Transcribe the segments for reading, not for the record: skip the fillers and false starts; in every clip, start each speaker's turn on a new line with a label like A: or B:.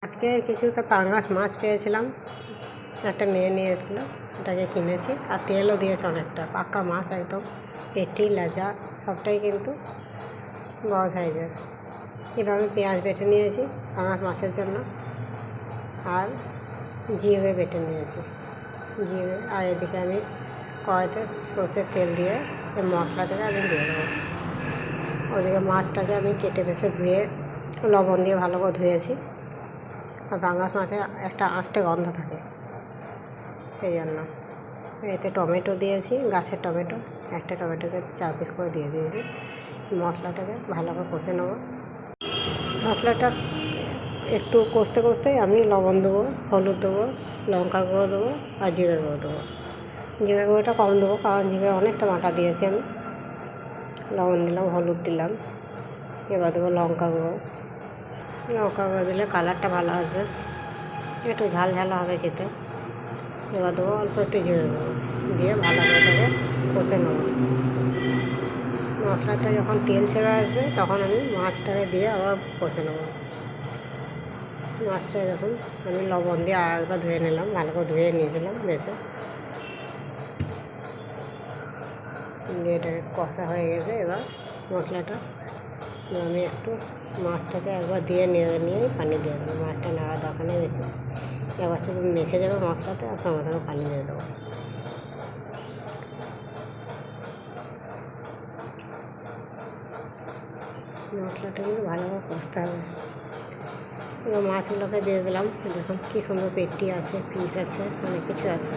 A: আজকে কিছুটা পাঙ্গাস মাছ পেয়েছিলাম, একটা মেয়ে নিয়ে এসেছিলো, ওটাকে কিনেছি। আর তেলও দিয়েছে অনেকটা, পাক্কা মাছ একদম, পেটি লেজা সবটাই কিন্তু বড় সাইজের। এভাবে পেঁয়াজ বেটে নিয়েছি পাঙ্গাস মাছের জন্য, আর জিরে বেটে নিয়েছি জিরে। আর এদিকে আমি কড়াইতে সর্ষের তেল দিয়ে এই মশলাটাকে আমি দিয়ে দেবো। ওদিকে মাছটাকে আমি কেটে বেছে ধুয়ে লবণ দিয়ে ভালো করে ধুয়েছি। আর পাঙ্গাস মাছে একটা আঁশটে গন্ধ থাকে, সেই জন্য এতে টমেটো দিয়েছি, গাছের টমেটো, একটা টমেটোকে 4 পিস করে দিয়ে দিয়েছি। মশলাটাকে ভালো করে কষে নেব। মশলাটা একটু কষতে কষতেই আমি লবণ দেবো, হলুদ দেবো, লঙ্কা গুঁড়ো দেবো আর জিরে গুঁড়ো দেবো। জিরে গুঁড়োটা কম দেবো, কারণ জিরে অনেকটা বাটা দিয়েছি আমি। লবণ দিলাম, হলুদ দিলাম, এবার দেবো লঙ্কা গুঁড়ো। লঙ্কা গুঁড়ো দিলে কালারটা ভালো আসবে, একটু ঝাল ঝাল হবে খেতে। এবার দেবো অল্প একটু জিরে গুঁড়ো, দিয়ে ভালো করে এটাকে কষে নেব। মশলাটা যখন তেল ছেড়ে আসবে তখন আমি মাছটাকে দিয়ে আবার কষে নেব। মাছটা যখন আমি লবণ দিয়ে আরেকবার ধুয়ে নিলাম, ভালো করে ধুয়ে নিয়েছিলাম বেছে, দিয়ে এটাকে কষা হয়ে গেছে। এবার মশলাটা আমি একটু মাছটাকে একবার দিয়ে নিয়ে পানি দিয়ে দেবো। মাছটা নেওয়ার দরকার নেই বেশি, এবার শুধু মেখে যাবে মশলাতে, আর সঙ্গে সঙ্গে পানি দিয়ে দেবো। মশলাটা কিন্তু ভালো করে কষতে হবে। এবার মাছগুলোকে দিয়ে দিলাম। দেখুন কী সুন্দর পেটি আছে, পিস আছে, অনেক কিছু আছে।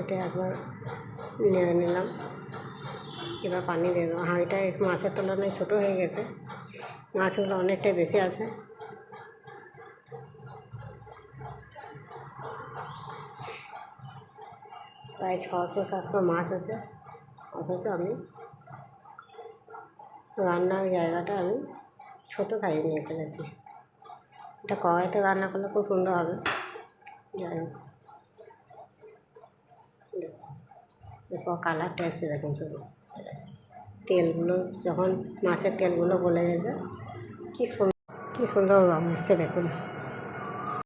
A: এটা একবার নিয়ে নিলাম, এবার পানি দিয়ে দেবো। হাঁড়িটা একটু মাছের তুলনায় ছোটো হয়ে গেছে, মাছগুলো অনেকটাই বেশি আছে। প্রায় 600-700 মাছ আছে, অথচ আমি রান্নার জায়গাটা আমি ছোটো সাইজ নিয়ে ফেলেছি। এটা কড়াইতে রান্না করলে খুব সুন্দর হবে। যাই হোক, এরপর কালারটা এসছে দেখুন, শুধু তেলগুলো যখন মাছের তেলগুলো গলে গেছে, কী সুন্দর রঙ এসছে দেখুন।